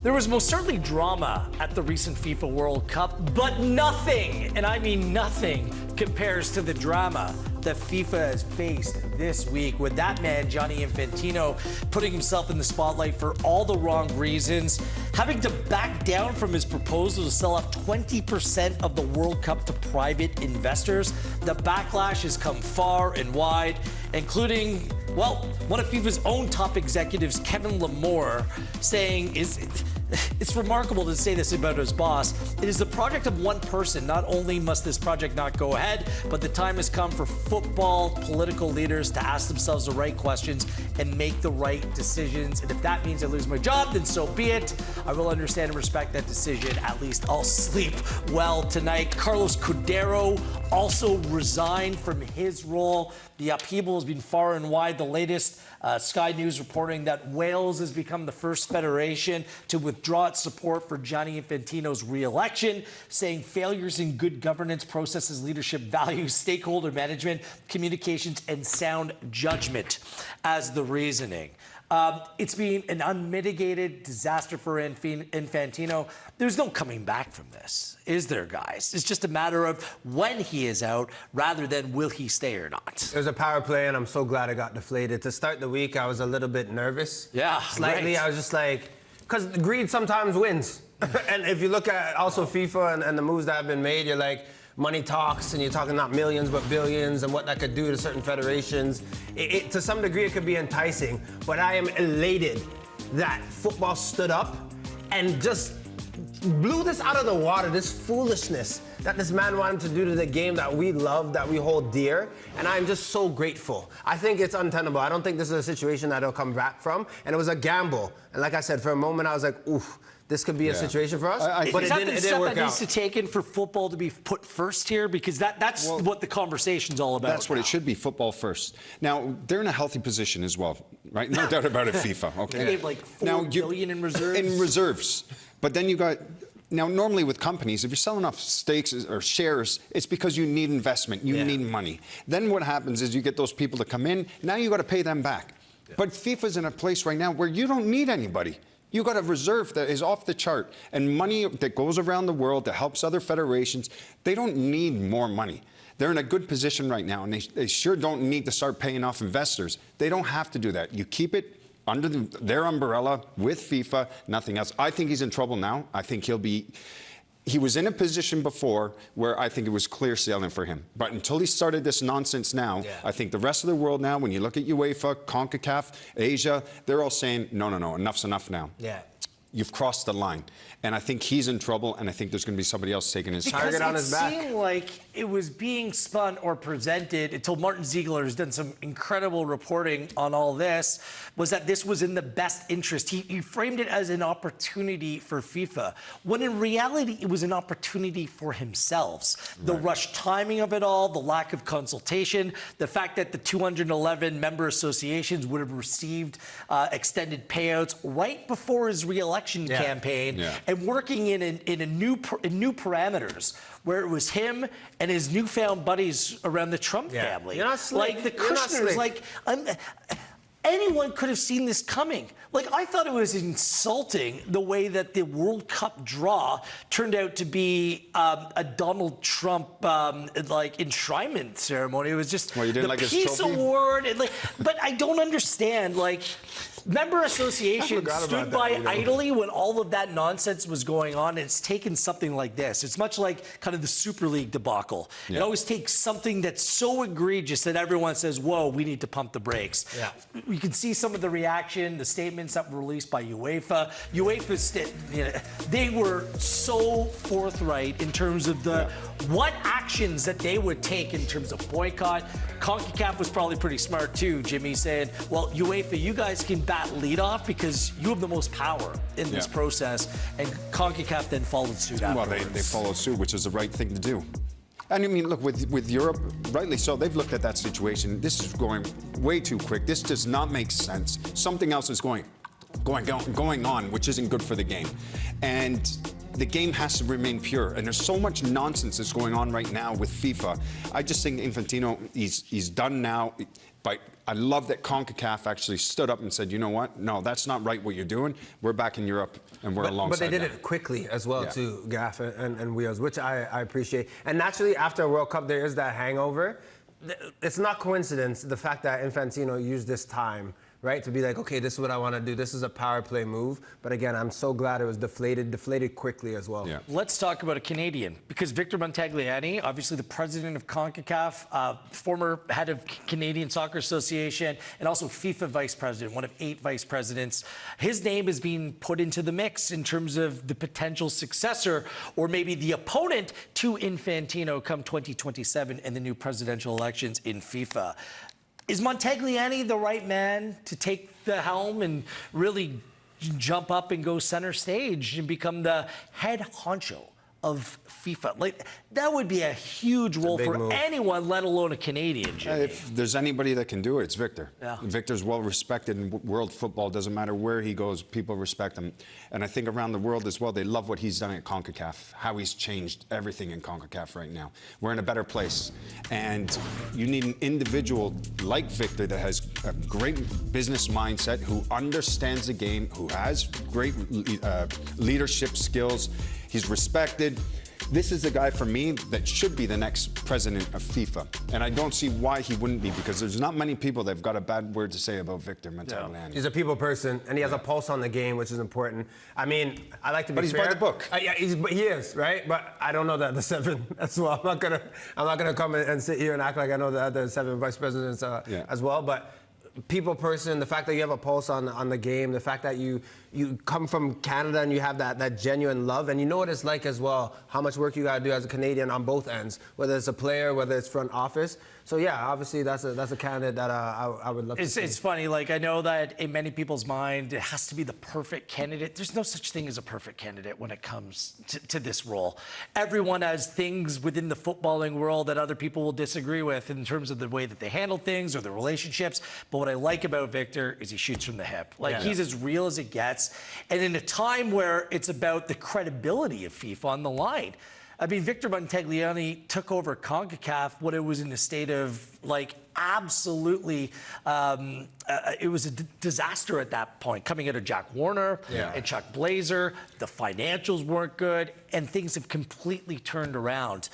There was most certainly drama at the recent FIFA World Cup, but nothing, and I mean nothing, compares to the drama that FIFA has faced this week with that man, Gianni Infantino, putting himself in the spotlight for all the wrong reasons, having to back down from his proposal to sell off 20% of the World Cup to private investors. The backlash has come far and wide, including, well, one of FIFA's own top executives, Kevin Lamore, saying it's remarkable to say this about his boss. It is the project of one person. Not only must this project not go ahead, but the time has come for football political leaders to ask themselves the right questions and make the right decisions. And if that means I lose my job, then so be it. I will understand and respect that decision. At least I'll sleep well tonight. Carlos Cordero also resigned from his role. The upheaval has been far and wide. The latest Sky News reporting that Wales has become the first federation to withdraw its support for Gianni Infantino's re-election, saying failures in good governance processes, leadership values, stakeholder management, communications, and sound judgment as the reasoning. It's been an unmitigated disaster for Infantino. There's no coming back from this, is there, guys? It's just a matter of when he is out rather than will he stay or not. It was a power play, and I'm so glad it got deflated. To start the week, I was a little bit nervous. Yeah, slightly. right. I was just like, because greed sometimes wins. And if you look at also FIFA and the moves that have been made, you're like, money talks, and you're talking not millions but billions, and what that could do to certain federations. To some degree, it could be enticing, but I am elated that football stood up and just blew this out of the water, this foolishness that this man wanted to do to the game that we love, that we hold dear, and I'm just so grateful. I think it's untenable. I don't think this is a situation that he'll come back from, and it was a gamble. And like I said, for a moment, I was like, oof, this could be a situation for us, but it didn't work out. Needs to take in for football to be put first here, because that's what the conversation's all about. That's what it should be, football first. Now, they're in a healthy position as well, right? No doubt about it, FIFA. Okay. They have like $4 billion in reserves. In reserves. But then you got... Now, normally with companies, if you're selling off stakes or shares, it's because you need investment, you need money. Then what happens is you get those people to come in, now you got to pay them back. But FIFA's in a place right now where you don't need anybody. You got a reserve that is off the chart, and money that goes around the world that helps other federations. They don't need more money. They're in a good position right now, and they sure don't need to start paying off investors. They don't have to do that. You keep it under their umbrella with FIFA, nothing else. I think he's in trouble now. I think he was in a position before where I think it was clear sailing for him. But until he started this nonsense now, I think the rest of the world now, when you look at UEFA, CONCACAF, Asia, they're all saying, no, enough's enough now. Yeah. You've crossed the line. And I think he's in trouble, and I think there's going to be somebody else taking his target on his back. It seemed like it was being spun or presented until Martin Ziegler has done some incredible reporting on all this, was that this was in the best interest. He framed it as an opportunity for FIFA, when in reality it was an opportunity for himself. The rushed timing of it all, the lack of consultation, the fact that the 211 member associations would have received extended payouts right before his re-election campaign. And working in new parameters, where it was him and his newfound buddies around the Trump family. You're not slick. Like the Kushners, like anyone could have seen this coming. Like, I thought it was insulting the way that the World Cup draw turned out to be a Donald Trump like enshrinement ceremony. It was just the Peace Award. And, like, but I don't understand, like, member associations stood by idly when all of that nonsense was going on. And it's taken something like this. It's much like kind of the Super League debacle. It always takes something that's so egregious that everyone says, whoa, we need to pump the brakes. You can see some of the reaction, the statements that were released by UEFA. They were so forthright in terms of what actions that they would take in terms of boycott. CONCACAF was probably pretty smart too, Jimmy, saying, well, UEFA, you guys can bat lead off because you have the most power in this process. And CONCACAF then followed suit afterwards. Well, they followed suit, which is the right thing to do. And I mean, look, with Europe, rightly so, they've looked at that situation. This is going way too quick. This does not make sense. Something else is going on, which isn't good for the game. And the game has to remain pure. And there's so much nonsense that's going on right now with FIFA. I just think Infantino, he's done now. But I love that CONCACAF actually stood up and said, you know what? No, that's not right what you're doing. We're back in Europe. and we're alongside. But they did them. it quickly as well, Yeah. too, Gaff and Wheels, which I appreciate. And naturally, after a World Cup, there is that hangover. It's not coincidence, the fact that Infantino used this time, right, to be like, okay, this is what I want to do. This is a power play move. But again, I'm so glad it was deflated quickly as well. Yeah. Let's talk about a Canadian, because Victor Montagliani, obviously the president of CONCACAF, former head of Canadian Soccer Association, and also FIFA vice president, one of 8 vice presidents. His name is being put into the mix in terms of the potential successor or maybe the opponent to Infantino come 2027 in the new presidential elections in FIFA. Is Montagliani the right man to take the helm and really jump up and go center stage and become the head honcho of FIFA? Like, that would be a huge role for move. anyone, let alone a Canadian, Jimmy. If there's anybody that can do it, it's Victor. Yeah. Victor's well respected in world football. Doesn't matter where he goes, people respect him. And I think around the world as well, they love what he's done at CONCACAF, how he's changed everything in CONCACAF right now. We're in a better place. And you need an individual like Victor that has a great business mindset, who understands the game, who has great leadership skills. He's respected. This is the guy for me that should be the next president of FIFA. And I don't see why he wouldn't be, because there's not many people that have got a bad word to say about Victor Montagliani. He's a people person, and he has a pulse on the game, which is important. I mean, I like to be But he's fair. by the book. Yeah, he is, right? But I don't know that the 7 as well. I'm not gonna come and sit here and act like I know the 7 vice presidents as well. But people person, the fact that you have a pulse on the game, the fact that you come from Canada and you have that genuine love, and you know what it's like as well, how much work you got to do as a Canadian on both ends, whether it's a player, whether it's front office. So yeah, obviously that's a candidate that I would love to see. It's funny, like, I know that in many people's mind, it has to be the perfect candidate. There's no such thing as a perfect candidate when it comes to this role. Everyone has things within the footballing world that other people will disagree with in terms of the way that they handle things or their relationships. But what I like about Victor is he shoots from the hip. Like, he's as real as it gets. And in a time where it's about the credibility of FIFA on the line, I mean, Victor Montagliani took over CONCACAF when it was in a state of, like, absolutely, it was a disaster at that point, coming out of Jack Warner and Chuck Blazer. The financials weren't good, and things have completely turned around.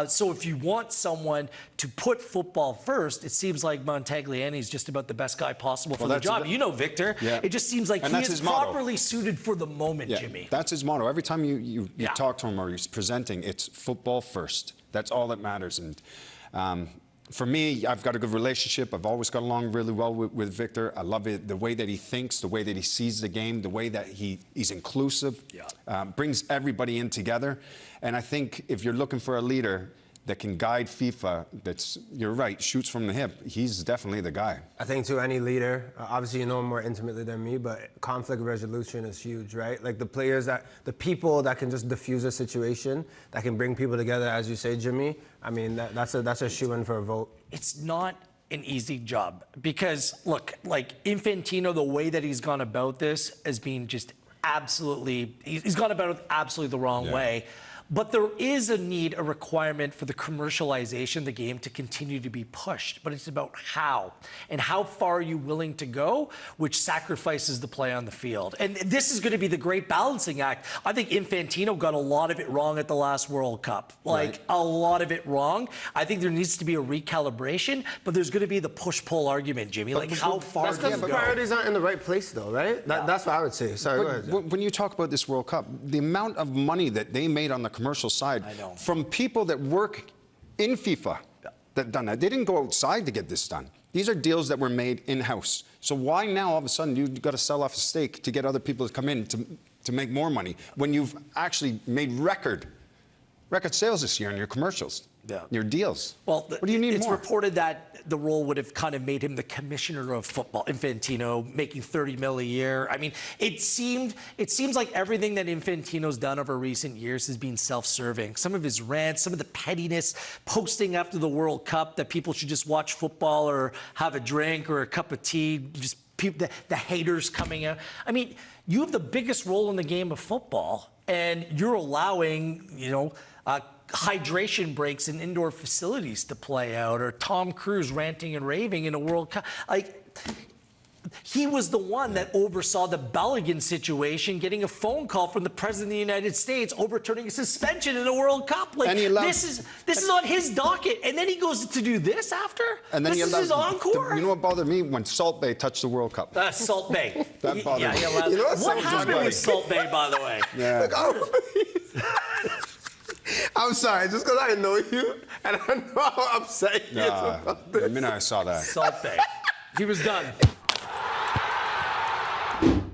So if you want someone to put football first, it seems like Montagliani is just about the best guy possible for the job. You know Victor. Yeah. It just seems like And he that's is his motto. properly suited for the moment, Jimmy. That's his motto. Every time you talk to him or he's presenting, it's football first. That's all that matters. And for me, I've got a good relationship. I've always got along really well with Victor. I love it, the way that he thinks, the way that he sees the game, the way that he's inclusive, brings everybody in together. And I think if you're looking for a leader that can guide FIFA, you're right, shoots from the hip, he's definitely the guy. I think to any leader, obviously you know him more intimately than me, but conflict resolution is huge, right? Like the people that can just diffuse a situation, that can bring people together, as you say, Jimmy. I mean, that's a shoo-in for a vote. It's not an easy job because, look, like Infantino, the way that he's gone about this has been just absolutely, he's gone about it absolutely the wrong way. But there is a requirement for the commercialization of the game to continue to be pushed. But it's about how and how far are you willing to go, which sacrifices the play on the field. And this is going to be the great balancing act. I think Infantino got a lot of it wrong at the last World Cup, like a lot of it wrong. I think there needs to be a recalibration, but there's going to be the push-pull argument, Jimmy. Like, how far That's do you because go? priorities aren't in the right place, though, right? That's what I would say. Sorry, go ahead. When you talk about this World Cup, the amount of money that they made on the commercial side from people that work in FIFA that done that. They didn't go outside to get this done. These are deals that were made in-house. So why now all of a sudden you've got to sell off a stake to get other people to come in to make more money when you've actually made record sales this year in your commercials, your deals? Well, what do you need more? It's reported that the role would have kind of made him the commissioner of football, Infantino, making $30 million a year. I mean, it seems like everything that Infantino's done over recent years has been self-serving. Some of his rants, some of the pettiness, posting after the World Cup that people should just watch football or have a drink or a cup of tea, just people, the haters coming out. I mean, you have the biggest role in the game of football, and you're allowing, hydration breaks in indoor facilities to play out, or Tom Cruise ranting and raving in a World Cup. Like, He was the one that oversaw the Belligan situation, getting a phone call from the President of the United States overturning a suspension in the World Cup. Like, this is on his docket, and then he goes to do this after? And then this is his encore? You know what bothered me? When Salt Bay touched the World Cup. Salt Bay. That bothered me. Yeah, You know what happened with Salt Bay, by the way? Yeah. I'm sorry, just because I know you and I know how upset you The minute I saw that. Salt Bay. He was done.